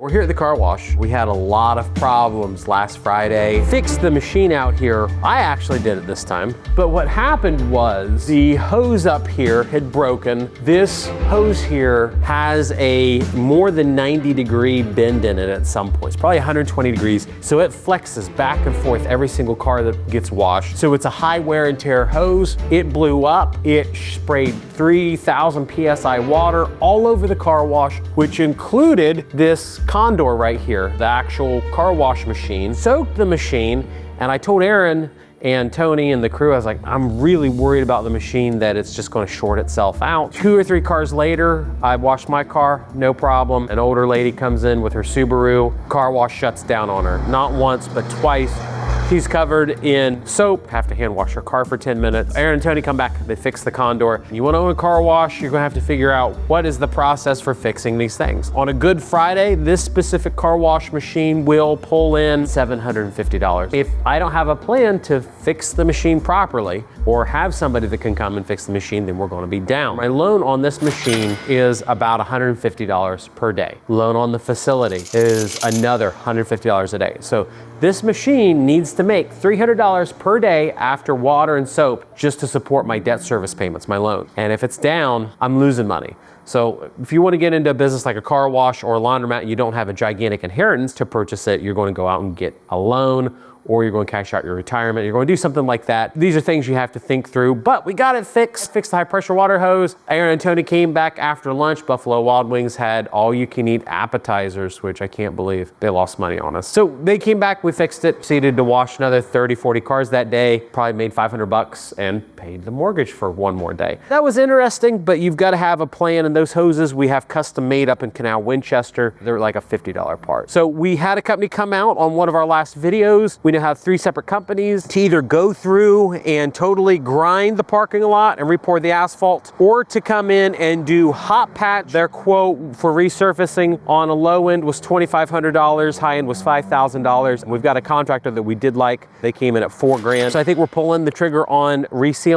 We're here at the car wash. We had a lot of problems last Friday. Fixed the machine out here. I actually did it this time. But what happened was the hose up here had broken. This hose here has a more than 90-degree bend in it at some points, probably 120 degrees. So it flexes back and forth every single car that gets washed. So it's a high wear and tear hose. It blew up. It sprayed 3,000 PSI water all over the car wash, which included this condor right here, the actual car wash machine. Soaked the machine, and I told Aaron and Tony and the crew, I was like, I'm really worried about the machine that it's just gonna short itself out. 2 or 3 cars later, I washed my car, no problem. An older lady comes in with her Subaru, car wash shuts down on her. Not once, but twice. She's covered in soap, have to hand wash her car for 10 minutes. Aaron and Tony come back, they fix the condor. You wanna own a car wash, you're gonna have to figure out what is the process for fixing these things. On a Good Friday, this specific car wash machine will pull in $750. If I don't have a plan to fix the machine properly or have somebody that can come and fix the machine, then we're gonna be down. My loan on this machine is about $150 per day. Loan on the facility is another $150 a day. So this machine needs to make $300 per day after water and soap just to support my debt service payments, my loan. And if it's down, I'm losing money. So if you want to get into a business like a car wash or a laundromat, and you don't have a gigantic inheritance to purchase it, you're going to go out and get a loan, or you're going to cash out your retirement. You're going to do something like that. These are things you have to think through, but we got it fixed. Fixed the high pressure water hose. Aaron and Tony came back after lunch. Buffalo Wild Wings had all you can eat appetizers, which I can't believe they lost money on us. So they came back, we fixed it, proceeded to wash another 30, 40 cars that day, probably made $500 and paid the mortgage for one more day. That was interesting, but you've got to have a plan, and those hoses we have custom made up in Canal Winchester. They're like a $50 part. So we had a company come out on one of our last videos. We now have 3 separate companies to either go through and totally grind the parking lot and repour the asphalt, or to come in and do hot patch. Their quote for resurfacing on a low end was $2,500, high end was $5,000. We've got a contractor that we did like. They came in at $4 grand. So I think we're pulling the trigger on resealing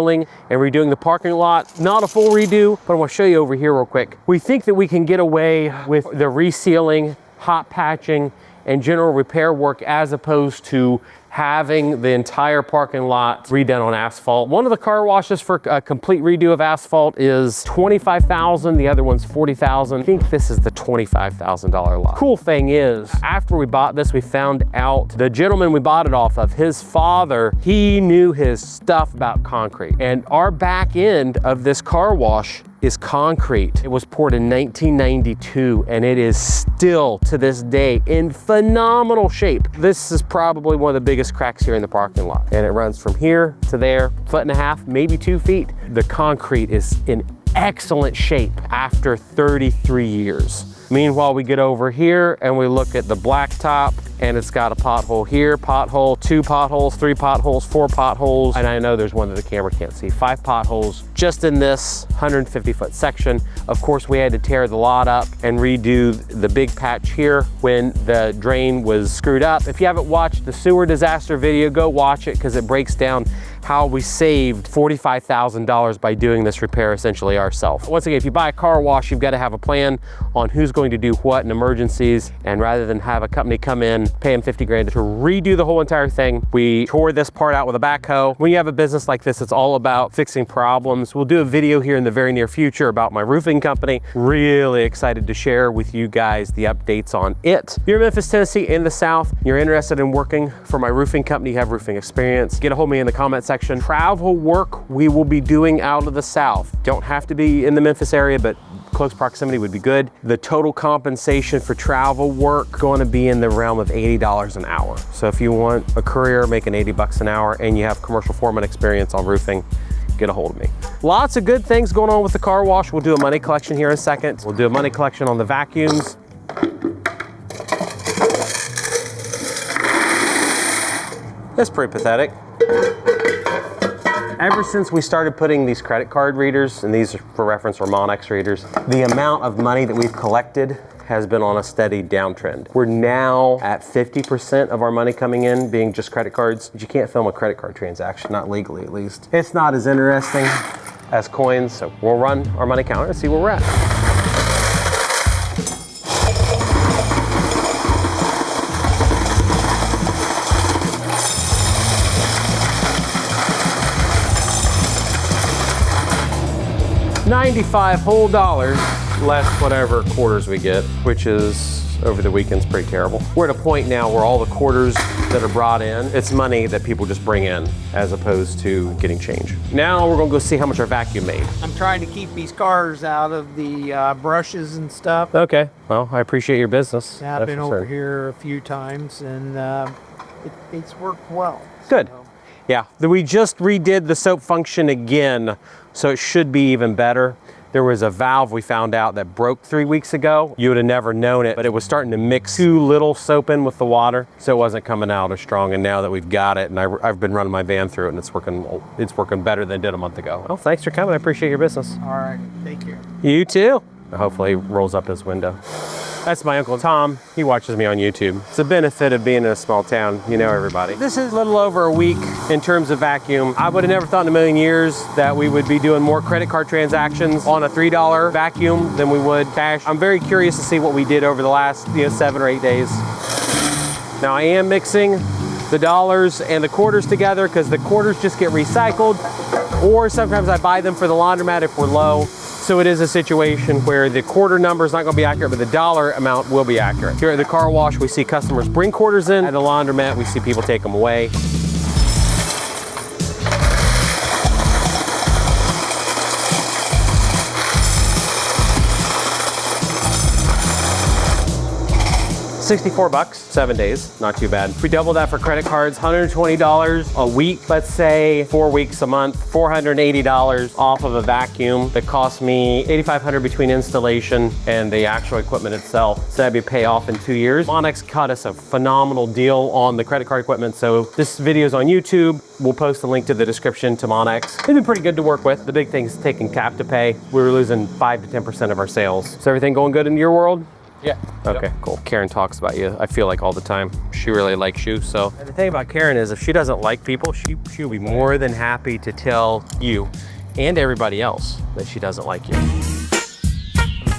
and redoing the parking lot. Not a full redo, but I want to show you over here real quick. We think that we can get away with the resealing, hot patching, and general repair work as opposed to having the entire parking lot redone on asphalt. One of the car washes for a complete redo of asphalt is $25,000, the other one's $40,000. I think this is the $25,000 lot. Cool thing is, after we bought this, we found out the gentleman we bought it off of, his father, he knew his stuff about concrete. And our back end of this car wash is concrete. It was poured in 1992, and it is still to this day in phenomenal shape. This is probably one of the biggest cracks here in the parking lot, and it runs from here to there, 1.5 feet, maybe 2 feet. The concrete is in excellent shape after 33 years. Meanwhile, we get over here and we look at the blacktop, and it's got a pothole here, pothole, 2 potholes, 3 potholes, 4 potholes, and I know there's one that the camera can't see. 5 potholes just in this 150-foot section. Of course, we had to tear the lot up and redo the big patch here when the drain was screwed up. If you haven't watched the sewer disaster video, go watch it, because it breaks down how we saved $45,000 by doing this repair essentially ourselves. Once again, if you buy a car wash, you've got to have a plan on who's going to do what in emergencies, and rather than have a company come in, pay them 50 grand to redo the whole entire thing, we tore this part out with a backhoe. When you have a business like this, it's all about fixing problems. We'll do a video here in the very near future about my roofing company. Really excited to share with you guys the updates on it. If you're in Memphis, Tennessee, in the South, you're interested in working for my roofing company, you have roofing experience, get a hold of me in the comment section. Travel work we will be doing out of the South. Don't have to be in the Memphis area, but close proximity would be good. The total compensation for travel work going to be in the realm of $80 an hour. So if you want a career making 80 bucks an hour and you have commercial foreman experience on roofing, get a hold of me. Lots of good things going on with the car wash. We'll do a money collection here in a second. We'll do a money collection on the vacuums. That's pretty pathetic. Ever since we started putting these credit card readers, and these are for reference are Monex readers, the amount of money that we've collected has been on a steady downtrend. We're now at 50% of our money coming in being just credit cards. But you can't film a credit card transaction, not legally at least. It's not as interesting as coins, so we'll run our money counter and see where we're at. $4.95 whole dollars, less whatever quarters we get, which is over the weekend's pretty terrible. We're at a point now where all the quarters that are brought in, it's money that people just bring in as opposed to getting change. Now we're gonna go see how much our vacuum made. I'm trying to keep these cars out of the brushes and stuff. Okay, well, I appreciate your business. I've been over here a few times and it's worked well. Good. So. Yeah, we just redid the soap function again, so it should be even better. There was a valve we found out that broke 3 weeks ago. You would have never known it, but it was starting to mix too little soap in with the water, so it wasn't coming out as strong. And now that we've got it, and I've been running my van through it, and it's working better than it did a month ago. Well, thanks for coming. I appreciate your business. All right, take care. You too. Hopefully he rolls up his window. That's my Uncle Tom. He watches me on YouTube. It's a benefit of being in a small town. You know everybody. This is a little over a week in terms of vacuum. I would have never thought in a million years that we would be doing more credit card transactions on a $3 vacuum than we would cash. I'm very curious to see what we did over the last 7 or 8 days. Now I am mixing the dollars and the quarters together because the quarters just get recycled, or sometimes I buy them for the laundromat if we're low. So it is a situation where the quarter number is not going to be accurate, but the dollar amount will be accurate. Here at the car wash, we see customers bring quarters in. At the laundromat, we see people take them away. $64, 7 days, not too bad. If we double that for credit cards, $120 a week, let's say 4 weeks a month, $480 off of a vacuum that cost me $8,500 between installation and the actual equipment itself. So that'd be pay off in 2 years. Monex cut us a phenomenal deal on the credit card equipment. So this video is on YouTube. We'll post a link to the description to Monex. They've been pretty good to work with. The big thing is taking cap to pay. We were losing 5 to 10% of our sales. So everything going good in your world? Yeah. Okay, yep. Cool. Karen talks about you, I feel like, all the time. She really likes you, so. And the thing about Karen is if she doesn't like people, she'll be more than happy to tell you and everybody else that she doesn't like you.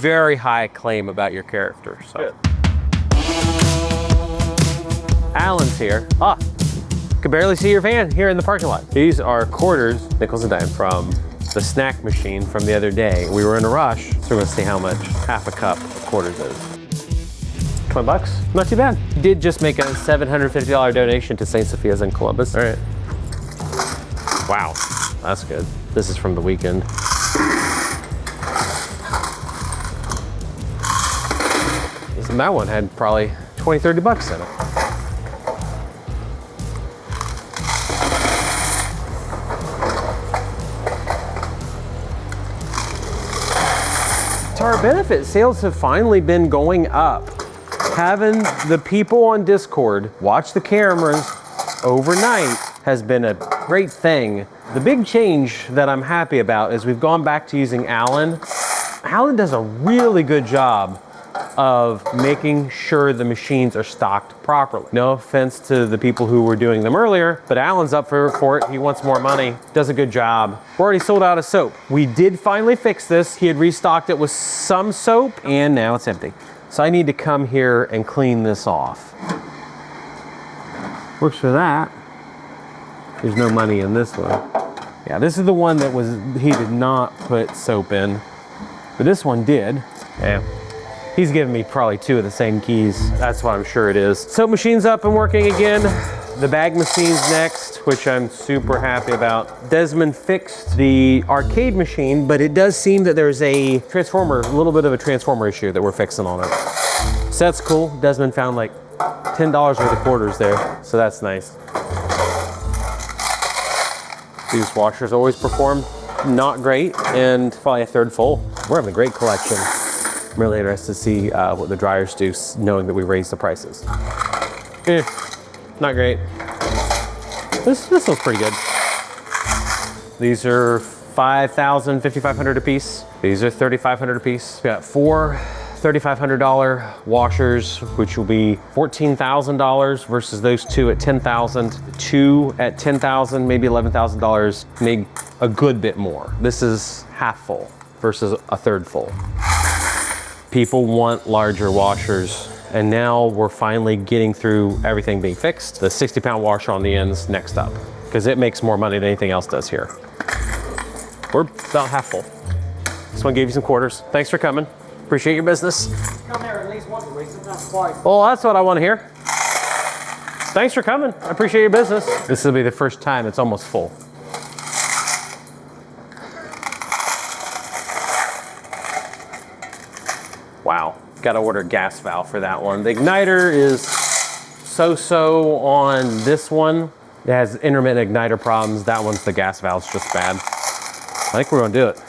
Very high claim about your character, so. Good. Alan's here. Ah, could barely see your van here in the parking lot. These are quarters, nickels and dimes, from the snack machine from the other day. We were in a rush, so we're gonna see how much half a cup of quarters is. $20, not too bad. Did just make a $750 donation to St. Sophia's in Columbus. All right. Wow, that's good. This is from the weekend. That one had probably 20, 30 bucks in it. To our benefit, sales have finally been going up. Having the people on Discord watch the cameras overnight has been a great thing. The big change that I'm happy about is we've gone back to using Alan. Alan does a really good job of making sure the machines are stocked properly. No offense to the people who were doing them earlier, but Alan's up for it. He wants more money, does a good job. We're already sold out of soap. We did finally fix this. He had restocked it with some soap and now it's empty. So I need to come here and clean this off. Works for that. There's no money in this one. Yeah, this is the one that he did not put soap in, but this one did. Yeah. He's giving me probably 2 of the same keys. That's what I'm sure it is. Soap machine's up and working again. The bag machine's next, which I'm super happy about. Desmond fixed the arcade machine, but it does seem that there's a little bit of a transformer issue that we're fixing on it. So that's cool. Desmond found like $10 worth of quarters there, so that's nice. These washers always perform not great, and probably a third full. We're having a great collection. I'm really interested to see what the dryers do, knowing that we raised the prices. Not great. This looks pretty good. These are $5,000, $5,500 a piece. These are $3,500 a piece. We got 4 $3,500 washers, which will be $14,000 versus those 2 at $10,000. 2 at $10,000, maybe $11,000, maybe a good bit more. This is half full versus a third full. People want larger washers, and now we're finally getting through everything being fixed. The 60-pound washer on the end's next up, because it makes more money than anything else does here. We're about half full. Just want to give you some quarters. Thanks for coming. Appreciate your business. Come here at least once a week, sometimes twice. Well, that's what I want to hear. Thanks for coming. I appreciate your business. This will be the first time it's almost full. Wow, got to order a gas valve for that one. The igniter is so-so on this one. It has intermittent igniter problems. That one's the gas valve's just bad. I think we're gonna do it.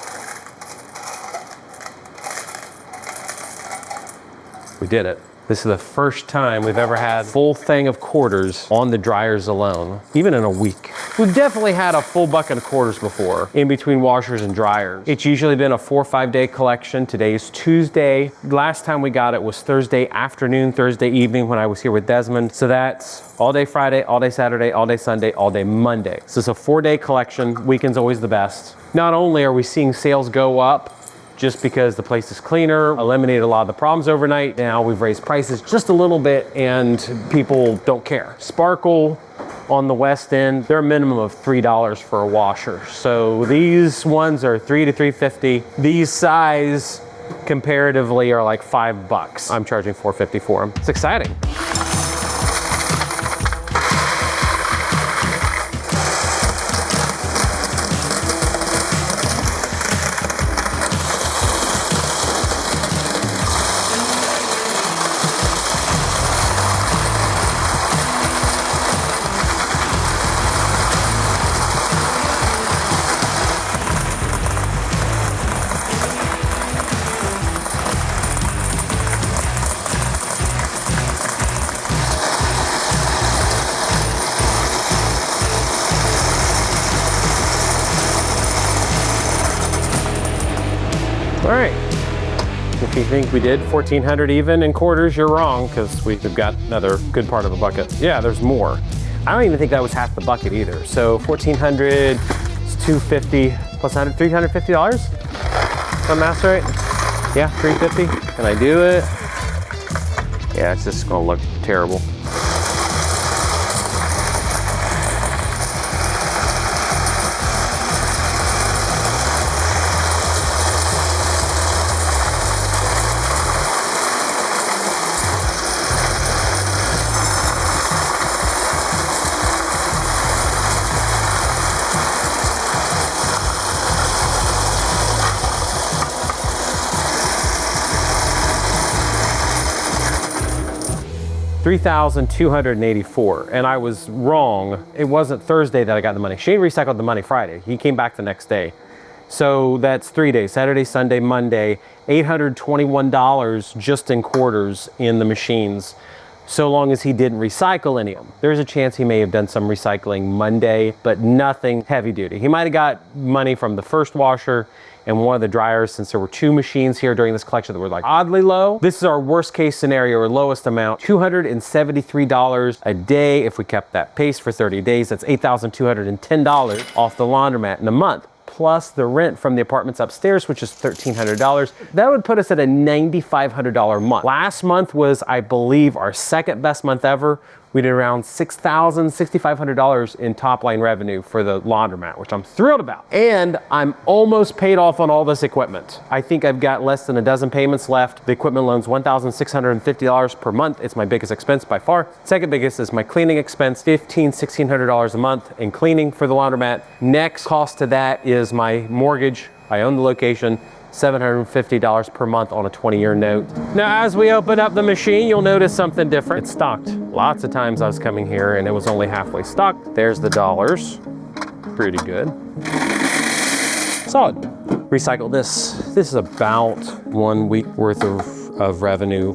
We did it. This is the first time we've ever had a full thing of quarters on the dryers alone, even in a week. We've definitely had a full bucket of quarters before, in between washers and dryers. It's usually been a 4 or 5 day collection. Today's Tuesday. Last time we got it was Thursday afternoon, Thursday evening when I was here with Desmond. So that's all day Friday, all day Saturday, all day Sunday, all day Monday. So it's a 4 day collection. Weekend's always the best. Not only are we seeing sales go up, just because the place is cleaner, eliminated a lot of the problems overnight. Now we've raised prices just a little bit and people don't care. Sparkle on the West End, they're a minimum of $3 for a washer. So these ones are $3 to $3.50. These size comparatively are like $5. I'm charging $4.50 for them. It's exciting. All right, if you think we did 1,400 even in quarters, you're wrong, because we've got another good part of a bucket. Yeah, there's more. I don't even think that was half the bucket either. So 1,400 is $250 plus $100, $350? If I'm math right? Yeah, $350. Can I do it? Yeah, it's just gonna look terrible. $3,284, and I was wrong. It wasn't Thursday that I got the money. Shane recycled the money Friday. He came back the next day. So that's 3 days, Saturday, Sunday, Monday, $821 just in quarters in the machines, so long as he didn't recycle any of them. There's a chance he may have done some recycling Monday, but nothing heavy duty. He might've got money from the first washer and one of the dryers, since there were 2 machines here during this collection that were like oddly low. This is our worst case scenario, or lowest amount, $273 a day. If we kept that pace for 30 days, that's $8,210 off the laundromat in a month, plus the rent from the apartments upstairs, which is $1,300. That would put us at a $9,500 month. Last month was, I believe, our second best month ever. We did around $6,000, $6,500 in top line revenue for the laundromat, which I'm thrilled about. And I'm almost paid off on all this equipment. I think I've got less than a dozen payments left. The equipment loan's $1,650 per month. It's my biggest expense by far. Second biggest is my cleaning expense, $1,500, $1,600 a month in cleaning for the laundromat. Next cost to that is my mortgage. I own the location. $750 per month on a 20-year note. Now, as we open up the machine, you'll notice something different. It's stocked. Lots of times I was coming here and it was only halfway stocked. There's the dollars. Pretty good. Solid. Recycle this. This is about 1 week worth of revenue.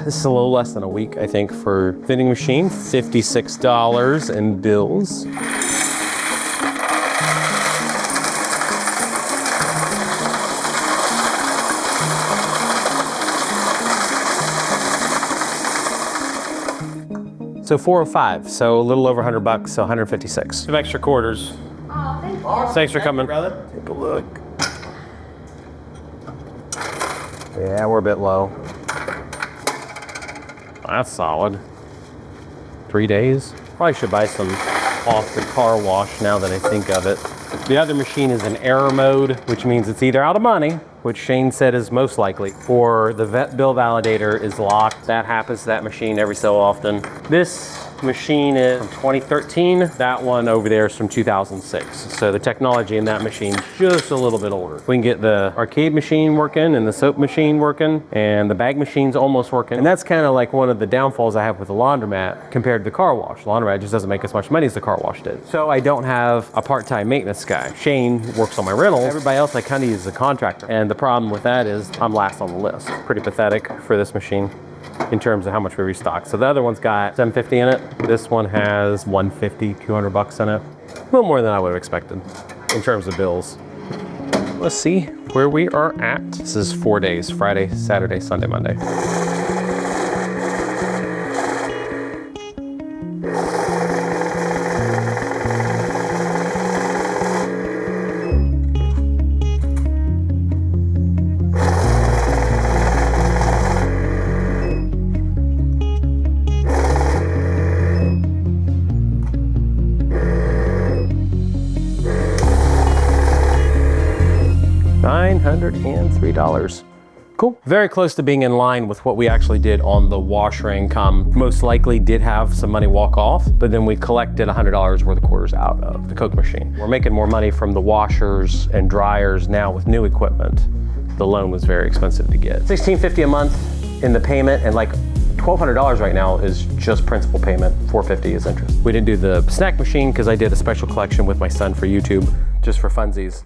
This is a little less than a week, I think, for vending machine. $56 in bills. So 405, so a little over $100, so 156. Some extra quarters. Oh, thank you. Awesome. Thanks for coming. Brother. Take a look. Yeah, we're a bit low. That's solid. 3 days. Probably should buy some off the car wash now that I think of it. The other machine is in error mode, which means it's either out of money, which Shane said is most likely, or the vet bill validator is locked. That happens to that machine every so often. This machine is from 2013. That one over there is from 2006. So the technology in that machine is just a little bit older. We can get the arcade machine working and the soap machine working and the bag machine's almost working. And that's kind of like one of the downfalls I have with the laundromat compared to the car wash. The laundromat just doesn't make as much money as the car wash did. So I don't have a part-time maintenance guy. Shane works on my rentals. Everybody else I kind of use as a contractor. And the problem with that is I'm last on the list. Pretty pathetic for this machine in terms of how much we restock. So the other one's got $750 in it. This one has $150, $200 in it. A little more than I would have expected in terms of bills. Let's see where we are at. This is 4 days, Friday, Saturday, Sunday, Monday. $903. Cool. Very close to being in line with what we actually did on the washer income. Most likely did have some money walk off, but then we collected $100 worth of quarters out of the Coke machine. We're making more money from the washers and dryers now with new equipment. The loan was very expensive to get. $1,650 a month in the payment, and like $1,200 right now is just principal payment. $450 is interest. We didn't do the snack machine because I did a special collection with my son for YouTube, just for funsies.